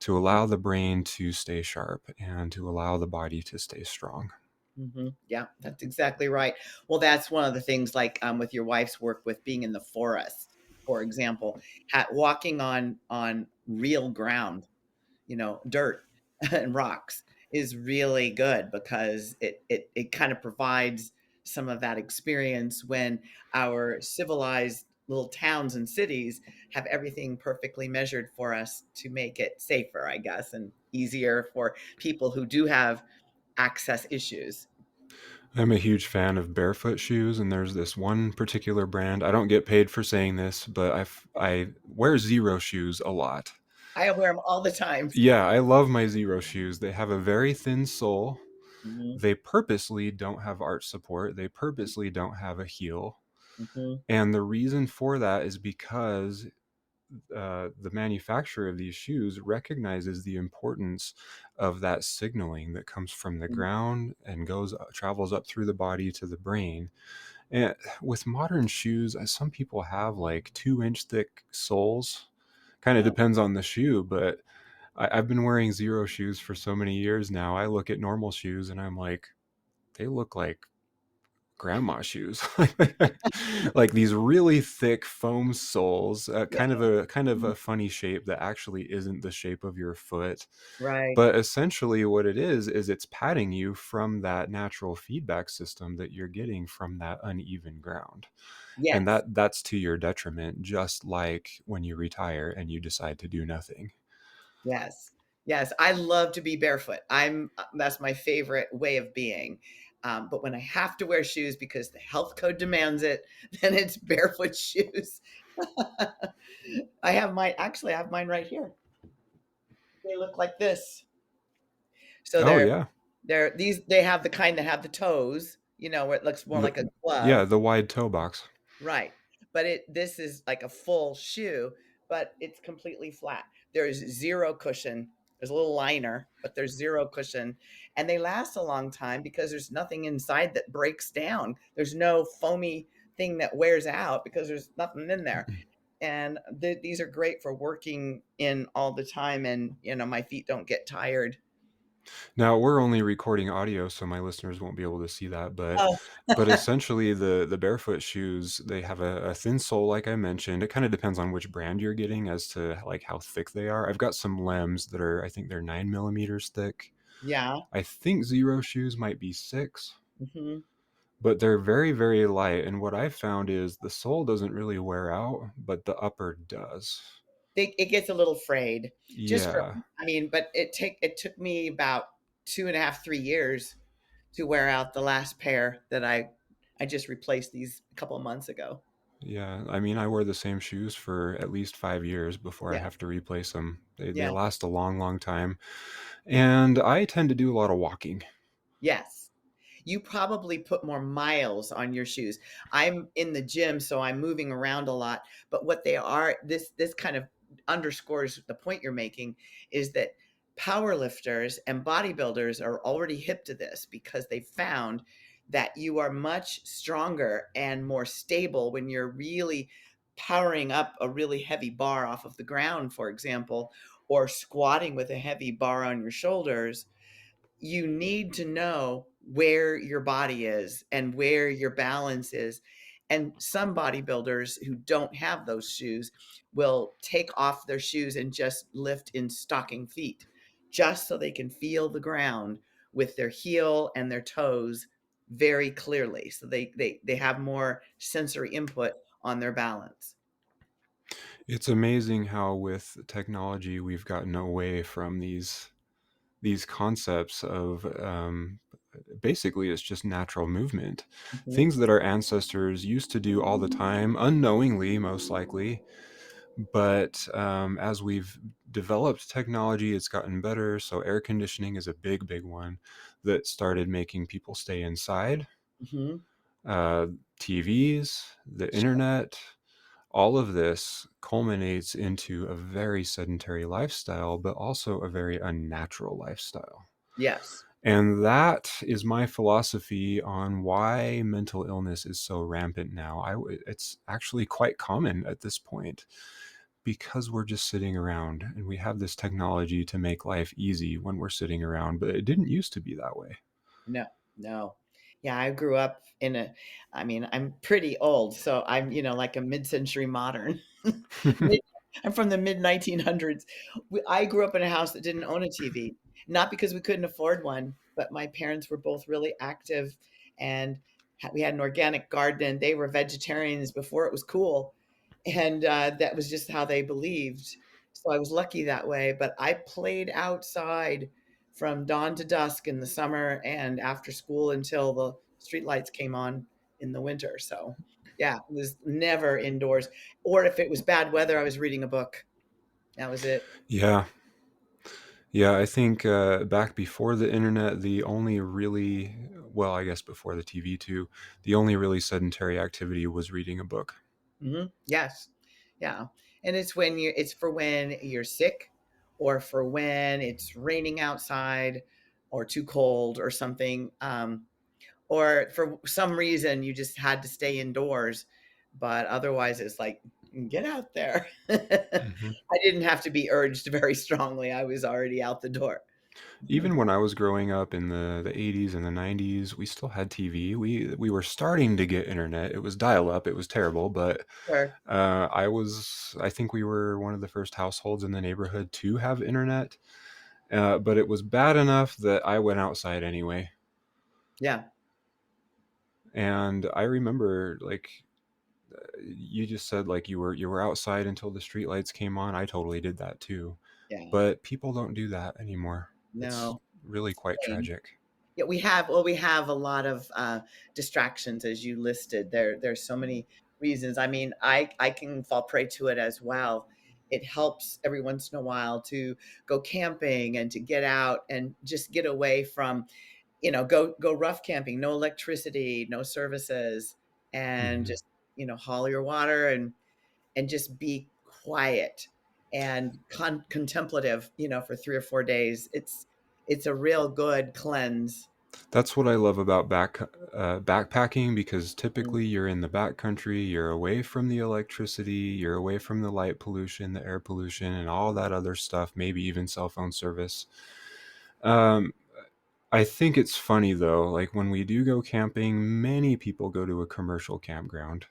to mhm, allow the brain to stay sharp and to allow the body to stay strong. mhm. Yeah, that's exactly right. Well, that's one of the things, like, with your wife's work with being in the forest, for example, walking on real ground, dirt and rocks is really good because it kind of provides some of that experience when our civilized little towns and cities have everything perfectly measured for us to make it safer, I guess, and easier for people who do have access issues. I'm a huge fan of barefoot shoes, and there's this one particular brand. I don't get paid for saying this, but I wear Zero shoes a lot. I wear them all the time. Yeah, I love my Zero shoes. They have a very thin sole. Mhm, They purposely don't have arch support. They purposely don't have a heel. mhm, And the reason for that is because the manufacturer of these shoes recognizes the importance of that signaling that comes from the mhm. ground and goes travels up through the body to the brain. And with modern shoes, some people have like 2-inch thick soles. Kind of Oh, depends on the shoe, but I've been wearing Zero shoes for so many years now. I look at normal shoes and I'm like, they look like grandma shoes. Like these really thick foam soles, yeah, kind of a mhm, funny shape that actually isn't the shape of your foot. right. But essentially what it is it's padding you from that natural feedback system that you're getting from that uneven ground. And Yes. that's to your detriment, just like when you retire and you decide to do nothing. Yes. Yes, I love to be barefoot. That's my favorite way of being. But when I have to wear shoes because the health code demands it, then it's barefoot shoes. I have mine right here. They look like this. So Oh yeah. they have the kind that have the toes, where it looks more The like a yeah, glove. the wide toe box. Right. But this is like a full shoe, but it's completely flat. There's 0 cushion. There's a little liner, but there's 0 cushion, and they last a long time because there's nothing inside that breaks down. There's no foamy thing that wears out because there's nothing in there, and these are great for working in all the time, and, my feet don't get tired. Now we're only recording audio, so my listeners won't be able to see that, but Oh, essentially the barefoot shoes, they have a thin sole, like I mentioned. It kind of depends on which brand you're getting as to like how thick they are. I've got some Lems that are, I think they're 9 millimeters thick. yeah. I think Zero shoes might be 6, Mhm. but they're very, very light. And what I found is the sole doesn't really wear out, but the upper does. It gets a little frayed. Just for Yeah. I mean, but it took me about 2.5, 3 years to wear out the last pair that I just replaced these a couple of months ago. Yeah, I mean, I wear the same shoes for at least 5 years before I Yeah, have to replace them. They yeah, last a long, long time, and I tend to do a lot of walking. yes. You probably put more miles on your shoes. I'm in the gym, so I'm moving around a lot, but what they are this kind of underscores the point you're making, is that power lifters and bodybuilders are already hip to this because they found that you are much stronger and more stable when you're really powering up a really heavy bar off of the ground, for example, or squatting with a heavy bar on your shoulders. You need to know where your body is and where your balance is. And some bodybuilders who don't have those shoes will take off their shoes and just lift in stocking feet, just so they can feel the ground with their heel and their toes very clearly. So they have more sensory input on their balance. It's amazing how with technology we've gotten away from these concepts of basically it's just natural movement. Mhm, Things that our ancestors used to do all the time, unknowingly, most likely. But as we've developed technology, it's gotten better. So air conditioning is a big, big one that started making people stay inside. mhm, TVs, the internet, all of this culminates into a very sedentary lifestyle, but also a very unnatural lifestyle. Yes. And that is my philosophy on why mental illness is so rampant now. It's actually quite common at this point because we're just sitting around and we have this technology to make life easy when we're sitting around, but it didn't used to be that way. No, no. Yeah, I grew up in I mean, I'm pretty old, so I'm, like a mid-century modern. Mid I'm from the mid-1900s. I grew up in a house that didn't own a TV, not because we couldn't afford one, but my parents were both really active, and we had an organic garden, and they were vegetarians before it was cool, and, that was just how they believed. So I was lucky that way, but I played outside from dawn to dusk in the summer and after school until the streetlights came on in the winter. So, yeah, it was never indoors. Or if it was bad weather, I was reading a book. That was it. Yeah. Yeah, I think back before the internet, the only really, well, I guess before the TV too, the only really sedentary activity was reading a book. Yes. Yeah. And it's for when you're sick or for when it's raining outside or too cold or something. Or for some reason you just had to stay indoors, but otherwise it's like, get out there. hmm I didn't have to be urged very strongly. I was already out the door. Even when I was growing up in the 80s and the 90s, we still had TV. We were starting to get internet. It was dial up. It was terrible, but Sure. I think we were one of the first households in the neighborhood to have internet. But it was bad enough that I went outside anyway. Yeah. And I remember, like, you just said, like, you were outside until the streetlights came on. I totally did that too. Yeah. But people don't do that anymore. It's No. really quite Same. tragic. Yeah, we have a lot of distractions as you listed. There's so many reasons. I mean, I can fall prey to it as well. It helps every once in a while to go camping and to get out and just get away from, go rough camping, no electricity, no services, and hmm just, haul your water and just be quiet and contemplative, for 3 or 4 days. It's a real good cleanse. That's what I love about backpacking because Mm, typically you're in the backcountry, you're away from the electricity, you're away from the light pollution, the air pollution, and all that other stuff, maybe even cell phone service. Um, I think it's funny though, like when we do go camping, many people go to a commercial campground.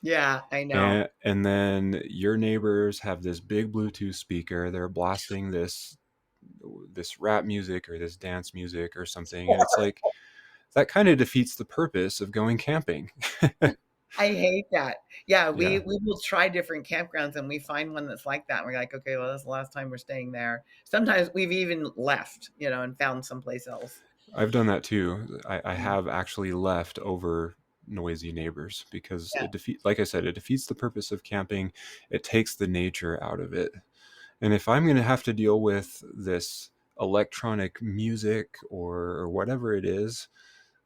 yeah, I know. And then your neighbors have this big Bluetooth speaker. They're blasting this rap music or this dance music or something, and it's like that kind of defeats the purpose of going camping. I hate that. Yeah, we Yeah, we will try different campgrounds and we find one that's like that. And we're like, okay, well, that's the last time we're staying there. Sometimes we've even left, and found someplace else. I've done that too. I Mm, have actually left over noisy neighbors because yeah, like I said, it defeats the purpose of camping. It takes the nature out of it. And if I'm going to have to deal with this electronic music or whatever it is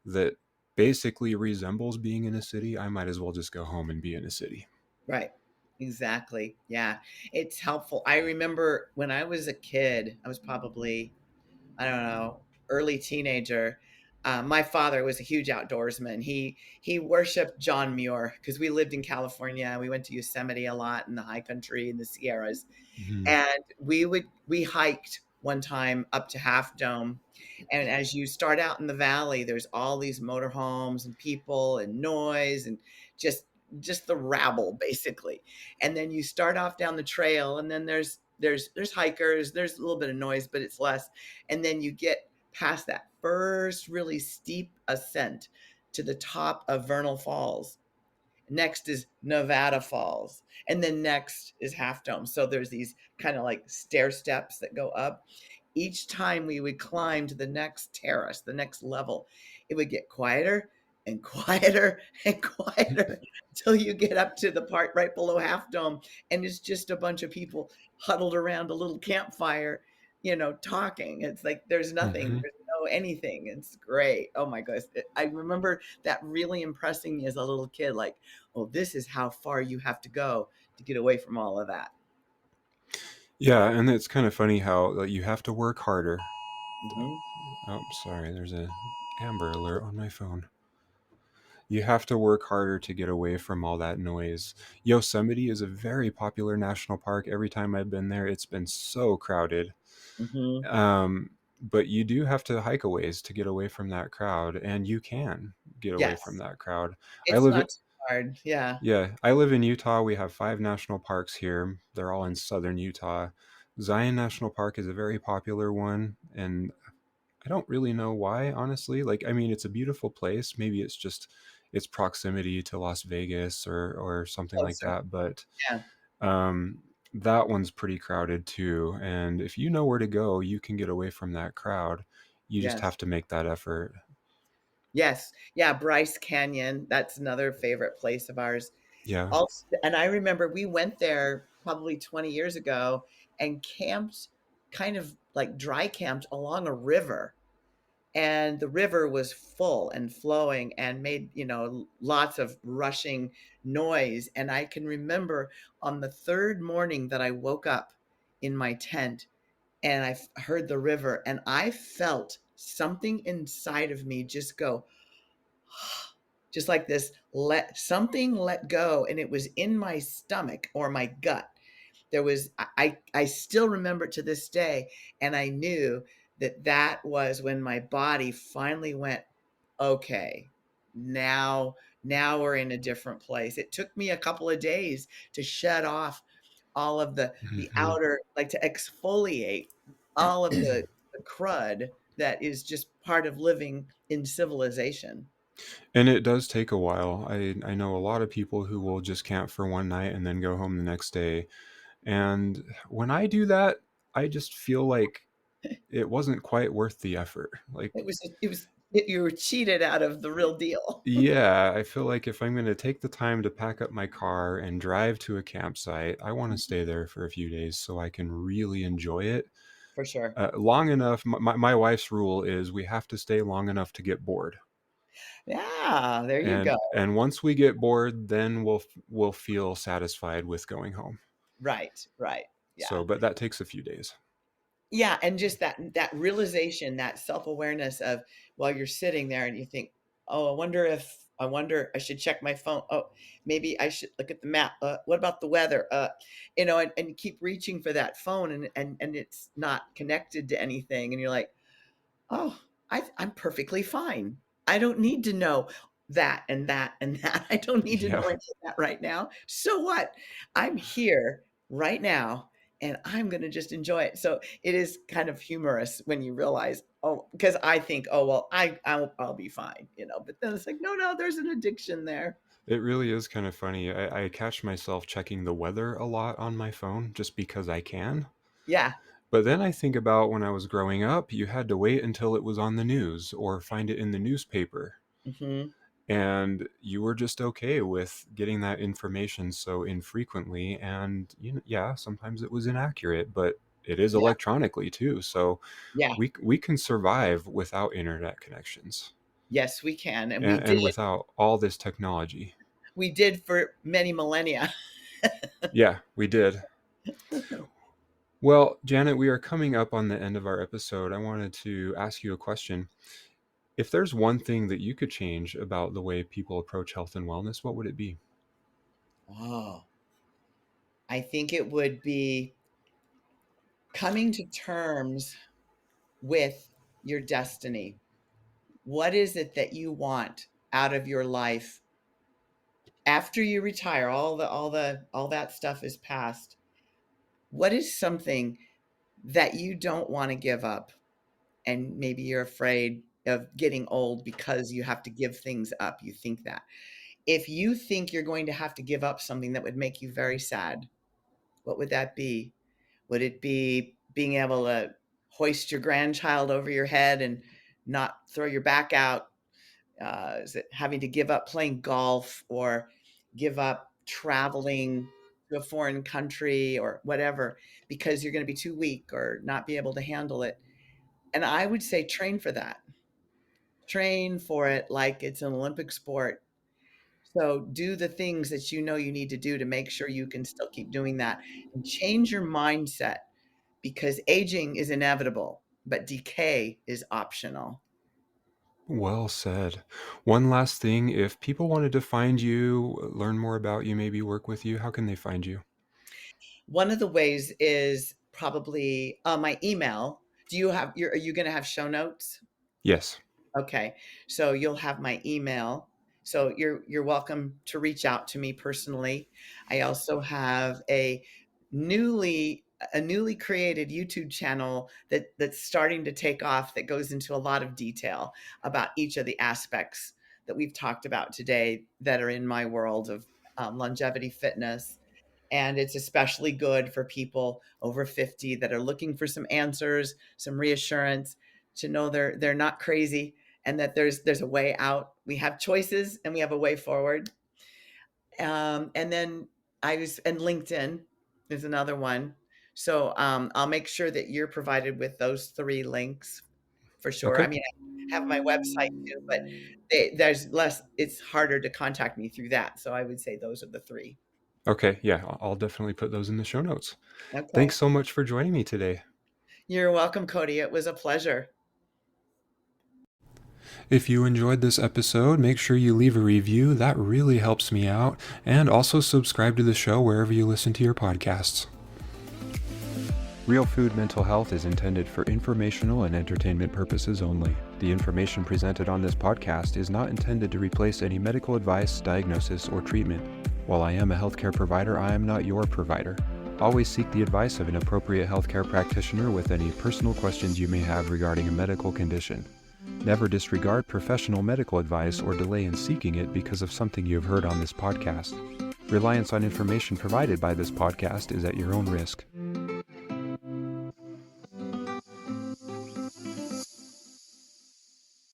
that basically resembles being in a city, I might as well just go home and be in a city. right. Exactly. Yeah. It's helpful. I remember when I was a kid, I was probably, I don't know, early teenager. My father was a huge outdoorsman. He worshipped John Muir because we lived in California. We went to Yosemite a lot in the high country in the Sierras, Mhm. and we hiked one time up to Half Dome, and as you start out in the valley, there's all these motorhomes and people and noise and just just the rabble basically. And then you start off down the trail, and then there's hikers, there's a little bit of noise, but it's less. And then you get past that first really steep ascent to the top of Vernal Falls. Next is Nevada Falls, and then next is Half Dome. So there's these kind of like stair steps that go up. Each time we would climb to the next terrace, the next level, it would get quieter and quieter and quieter until you get up to the part right below Half Dome, and it's just a bunch of people huddled around a little campfire, talking. It's like there's nothing, Mhm. there's know anything. It's great. Oh my gosh. I remember that really impressing me as a little kid, like, oh, this is how far you have to go to get away from all of that. Yeah, and it's kind of funny how like, you have to work harder. Hmm. Oh, sorry, there's a Amber Alert on my phone. You have to work harder to get away from all that noise. Yosemite is a very popular national park. Every time I've been there, it's been so crowded. Hmm. But you do have to hike a ways to get away from that crowd, and you can get away from Yes. that crowd. I It's live not too hard. Yeah. Yeah, I live in Utah. We have 5 national parks here. They're all in southern Utah. Zion National Park is a very popular one, and I don't really know why, honestly. Like, I mean, it's a beautiful place. Maybe it's just its proximity to Las Vegas or something like Closer. that, but Yeah. um, that one's pretty crowded too. And if you know where to go, you can get away from that crowd. You just Yes. have to make that effort. Yes. Yeah. Bryce Canyon. That's another favorite place of ours. Yeah. Also, and I remember we went there probably 20 years ago and camped, kind of like dry camped along a river. And the river was full and flowing and made, lots of rushing noise. And I can remember on the third morning that I woke up in my tent and heard the river, and I felt something inside of me just go, just like this, let something let go. And it was in my stomach or my gut. There was, I still remember it to this day. And I knew that that was when my body finally went, okay, now we're in a different place. It took me a couple of days to shut off all of the Hmm. outer, like to exfoliate all of the crud that is just part of living in civilization. And it does take a while. I know a lot of people who will just camp for one night and then go home the next day. And when I do that, I just feel like it wasn't quite worth the effort. Like, You were cheated out of the real deal. yeah, I feel like if I'm going to take the time to pack up my car and drive to a campsite, I want to stay there for a few days so I can really enjoy it. For sure. Long enough, my wife's rule is we have to stay long enough to get bored. Yeah, there you go. And once we get bored, then we'll feel satisfied with going home. Right, right. Yeah. So, but that takes a few days. Yeah, and just that realization, that self-awareness of while you're sitting there and you think, "Oh, I wonder I should check my phone. Oh, maybe I should look at the map. What about the weather?" And you keep reaching for that phone and it's not connected to anything and you're like, "Oh, I'm perfectly fine. I don't need to know that and that and that. I don't need to know Yeah. any of that right now. So what? I'm here right now and I'm going to just enjoy it." So it is kind of humorous when you realize, oh, because I think, oh, well, I'll be fine, but then it's like, no, no, there's an addiction there. It really is kind of funny. I catch myself checking the weather a lot on my phone just because I can. Yeah. But then I think about when I was growing up, you had to wait until it was on the news or find it in the newspaper. Hmm. And you were just okay with getting that information so infrequently. And yeah, sometimes it was inaccurate, but it is Yeah. electronically too. So Yeah. we can survive without internet connections Yes, we can. And and without all this technology. we did for many millennia. Yeah, we did. Well, Janet, we are coming up on the end of our episode. I wanted to ask you a question. If there's one thing that you could change about the way people approach health and wellness, what would it be? Oh, I think it would be coming to terms with your destiny. What is it that you want out of your life after you retire? All that stuff is past. What is something that you don't want to give up? And maybe you're afraid of getting old because you have to give things up. You think that. If you think you're going to have to give up something that would make you very sad, what would that be? Would it be being able to hoist your grandchild over your head and not throw your back out? Is it having to give up playing golf or give up traveling to a foreign country or whatever because you're going to be too weak or not be able to handle it? And I would say train for that. Train for it like it's an Olympic sport. So do the things that you know you need to do to make sure you can still keep doing that, and change your mindset, because aging is inevitable, but decay is optional. Well said. One last thing, if people wanted to find you, learn more about you, maybe work with you, how can they find you? One of the ways is probably my email. Are you going to have show notes? Yes. Okay. So you'll have my email. So you're welcome to reach out to me personally. I also have newly a newly created YouTube channel that's starting to take off, that goes into a lot of detail about each of the aspects that we've talked about today that are in my world of longevity fitness. And it's especially good for people over 50 that are looking for some answers, some reassurance, to know they're not crazy, and that there's a way out. We have choices and we have a way forward. And then and LinkedIn is another one. So I'll make sure that you're provided with those three links for sure. I Okay. mean, I have my website too, but there's less. It's harder to contact me through that. So I would say those are the three. Okay. Yeah, I'll definitely put those in the show notes. Thanks Okay. so much for joining me today. You're welcome, Cody. It was a pleasure. If you enjoyed this episode, make sure you leave a review. That really helps me out. And also subscribe to the show wherever you listen to your podcasts. Real Food Mental Health is intended for informational and entertainment purposes only. The information presented on this podcast is not intended to replace any medical advice, diagnosis, or treatment. While I am a healthcare provider, I am not your provider. Always seek the advice of an appropriate healthcare practitioner with any personal questions you may have regarding a medical condition. Never disregard professional medical advice or delay in seeking it because of something you have heard on this podcast. Reliance on information provided by this podcast is at your own risk.